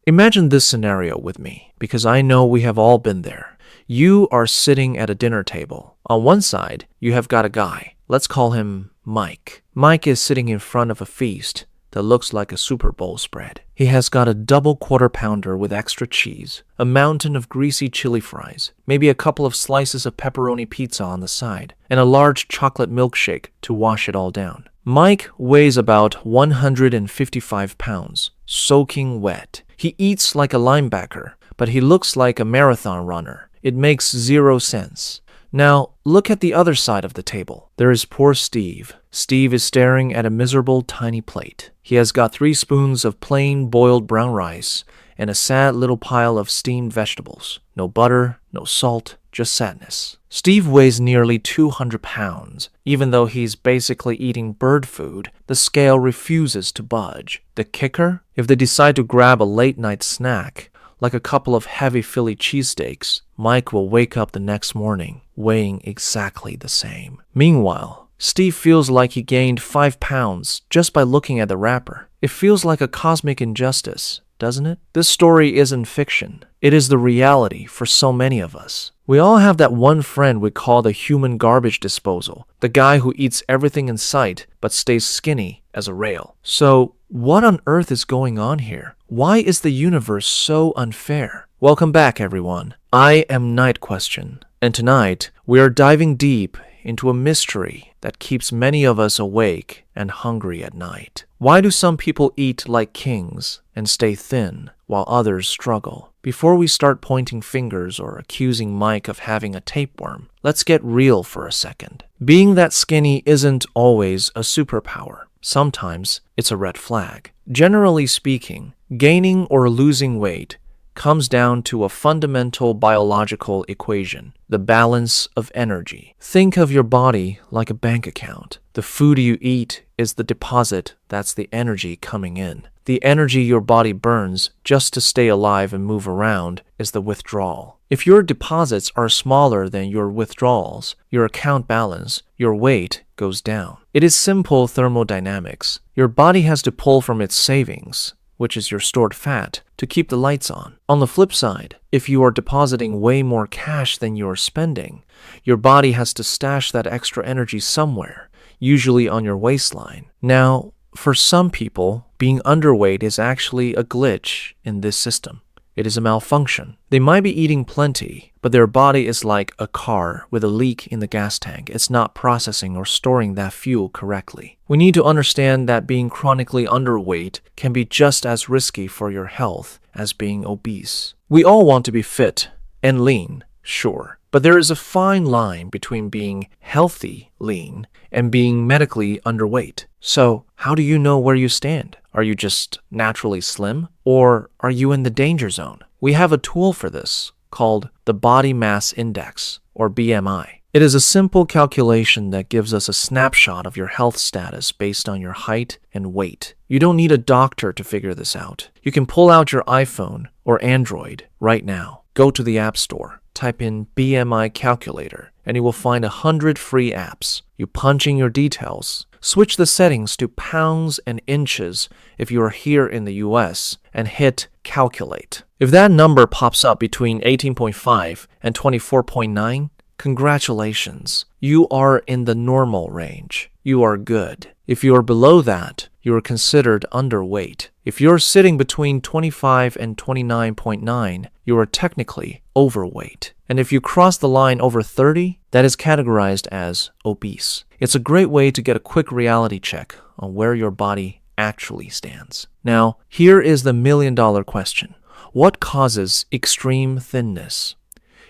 Imagine this scenario with me, because I know we have all been there. You are sitting at a dinner table. On one side, you have got a guy. Let's call him Mike. Mike is sitting in front of a feast that looks like a Super Bowl spread. He has got a double quarter pounder with extra cheese, a mountain of greasy chili fries, maybe a couple of slices of pepperoni pizza on the side, and a large chocolate milkshake to wash it all down. Mike weighs about 155 pounds, soaking wet. He eats like a linebacker, but he looks like a marathon runner. It makes zero sense. Now, look at the other side of the table. There is poor Steve. Steve is staring at a miserable tiny plate. He has got 3 spoons of plain boiled brown rice and a sad little pile of steamed vegetables. No butter, no salt, just sadness. Steve weighs nearly 200 pounds. Even though he's basically eating bird food, the scale refuses to budge. The kicker? If they decide to grab a late-night snack, like a couple of heavy Philly cheesesteaks, Mike will wake up the next morning weighing exactly the same. Meanwhile, Steve feels like he gained 5 pounds just by looking at the wrapper. It feels like a cosmic injustice, doesn't it? This story isn't fiction. It is the reality for so many of us. We all have that one friend we call the human garbage disposal, the guy who eats everything in sight but stays skinny as a rail. So, what on earth is going on here? Why is the universe so unfair? Welcome back, everyone. I am Night Question, and tonight we are diving deep into a mystery that keeps many of us awake and hungry at night. Why do some people eat like kings and stay thin while others struggle? Before we start pointing fingers or accusing Mike of having a tapeworm, let's get real for a second. Being that skinny isn't always a superpower. Sometimes it's a red flag. Generally speaking, gaining or losing weight comes down to a fundamental biological equation, the balance of energy. Think of your body like a bank account. The food you eat is the deposit that's the energy coming in. The energy your body burns just to stay alive and move around is the withdrawal. If your deposits are smaller than your withdrawals, your account balance, your weight goes down. It is simple thermodynamics. Your body has to pull from its savings, which is your stored fat, to keep the lights on. On the flip side, if you are depositing way more cash than you are spending, your body has to stash that extra energy somewhere, usually on your waistline. Now, for some people, being underweight is actually a glitch in this system. It is a malfunction. They might be eating plenty, but their body is like a car with a leak in the gas tank. It's not processing or storing that fuel correctly. We need to understand that being chronically underweight can be just as risky for your health as being obese. We all want to be fit and lean, sure, but there is a fine line between being healthy lean and being medically underweight. So, how do you know where you stand? Are you just naturally slim? Or are you in the danger zone? We have a tool for this called the Body Mass Index, or BMI. It is a simple calculation that gives us a snapshot of your health status based on your height and weight. You don't need a doctor to figure this out. You can pull out your iPhone or Android right now. Go to the App Store, type in BMI Calculator, and you will find 100 free apps. You punch in your details, switch the settings to pounds and inches if you are here in the US, and hit Calculate. If that number pops up between 18.5 and 24.9, congratulations. You are in the normal range. You are good. If you are below that, you are considered underweight. If you're sitting between 25 and 29.9, you are technically overweight. And if you cross the line over 30, that is categorized as obese. It's a great way to get a quick reality check on where your body actually stands. Now, here is the million-dollar question. What causes extreme thinness?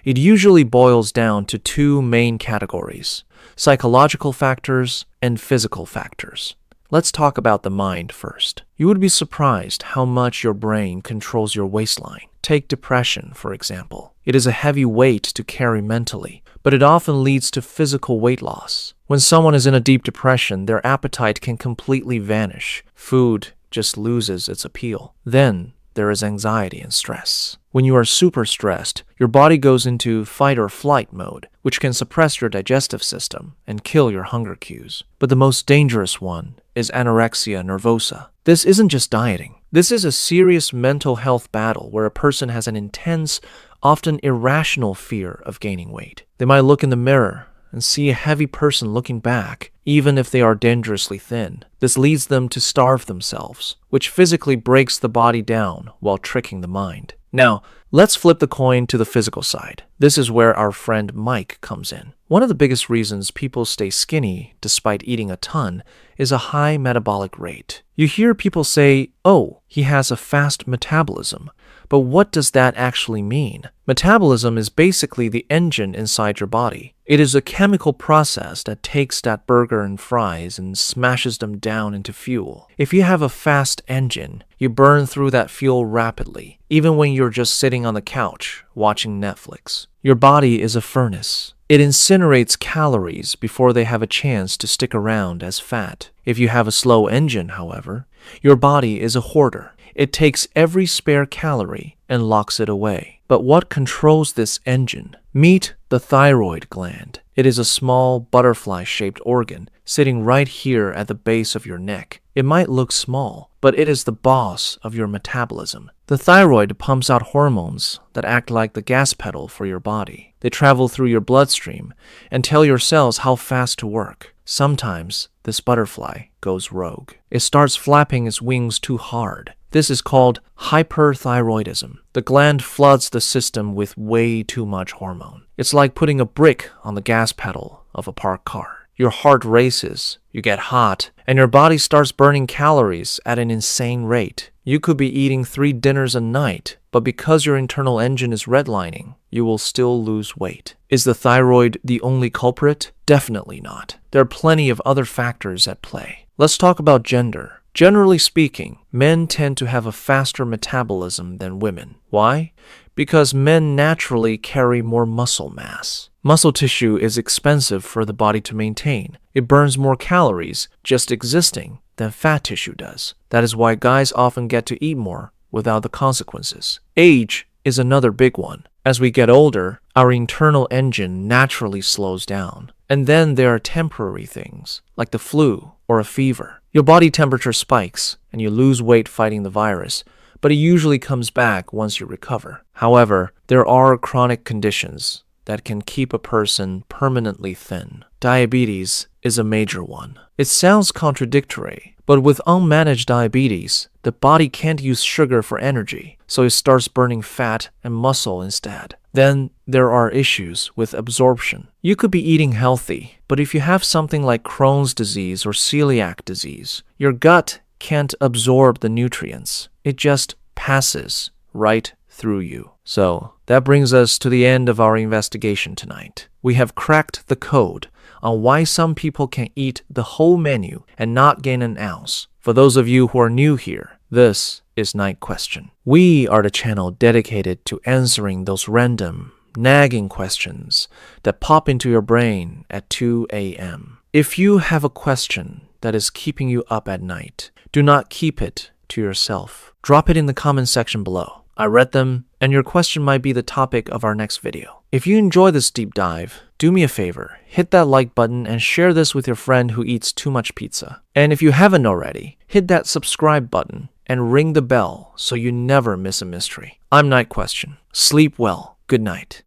It usually boils down to 2 main categories: psychological factors and physical factors. Let's talk about the mind first. You would be surprised how much your brain controls your waistline. Take depression, for example. It is a heavy weight to carry mentally, but it often leads to physical weight loss. When someone is in a deep depression, their appetite can completely vanish. Food just loses its appeal. Then there is anxiety and stress. When you are super stressed, your body goes into fight or flight mode, which can suppress your digestive system and kill your hunger cues. But the most dangerous one is anorexia nervosa. This isn't just dieting. This is a serious mental health battle where a person has an intense, often irrational fear of gaining weight. They might look in the mirror and see a heavy person looking back, even if they are dangerously thin. This leads them to starve themselves, which physically breaks the body down while tricking the mind. Now, let's flip the coin to the physical side. This is where our friend Mike comes in. One of the biggest reasons people stay skinny despite eating a ton is a high metabolic rate. You hear people say, "Oh, he has a fast metabolism." But what does that actually mean? Metabolism is basically the engine inside your body. It is a chemical process that takes that burger and fries and smashes them down into fuel. If you have a fast engine, you burn through that fuel rapidly, even when you're just sitting on the couch watching Netflix. Your body is a furnace. It incinerates calories before they have a chance to stick around as fat. If you have a slow engine, however, your body is a hoarder. It takes every spare calorie and locks it away. But what controls this engine? Meet the thyroid gland. It is a small butterfly-shaped organ sitting right here at the base of your neck. It might look small, but it is the boss of your metabolism. The thyroid pumps out hormones that act like the gas pedal for your body. They travel through your bloodstream and tell your cells how fast to work. Sometimes this butterfly goes rogue. It starts flapping its wings too hard. This is called hyperthyroidism. The gland floods the system with way too much hormone. It's like putting a brick on the gas pedal of a parked car. Your heart races, you get hot, and your body starts burning calories at an insane rate. You could be eating 3 dinners a night, but because your internal engine is redlining, you will still lose weight. Is the thyroid the only culprit? Definitely not. There are plenty of other factors at play. Let's talk about gender. Generally speaking, men tend to have a faster metabolism than women. Why? Because men naturally carry more muscle mass. Muscle tissue is expensive for the body to maintain. It burns more calories just existing than fat tissue does. That is why guys often get to eat more without the consequences. Age is another big one. As we get older, our internal engine naturally slows down. And then there are temporary things, like the flu or a fever. Your body temperature spikes, and you lose weight fighting the virus, but it usually comes back once you recover. However, there are chronic conditions that can keep a person permanently thin. Diabetes is a major one. It sounds contradictory, but with unmanaged diabetes, the body can't use sugar for energy, so it starts burning fat and muscle instead. Then there are issues with absorption. You could be eating healthy, but if you have something like Crohn's disease or celiac disease, your gut can't absorb the nutrients. It just passes right through you. So that brings us to the end of our investigation tonight. We have cracked the code on why some people can eat the whole menu and not gain an ounce. For those of you who are new here, this is Night Question. We are the channel dedicated to answering those random, nagging questions that pop into your brain at 2 a.m. If you have a question that is keeping you up at night, do not keep it to yourself. Drop it in the comment section below. I read them, and your question might be the topic of our next video. If you enjoy this deep dive, do me a favor, hit that like button and share this with your friend who eats too much pizza. And if you haven't already, hit that subscribe button and ring the bell so you never miss a mystery. I'm Night Question. Sleep well. Good night.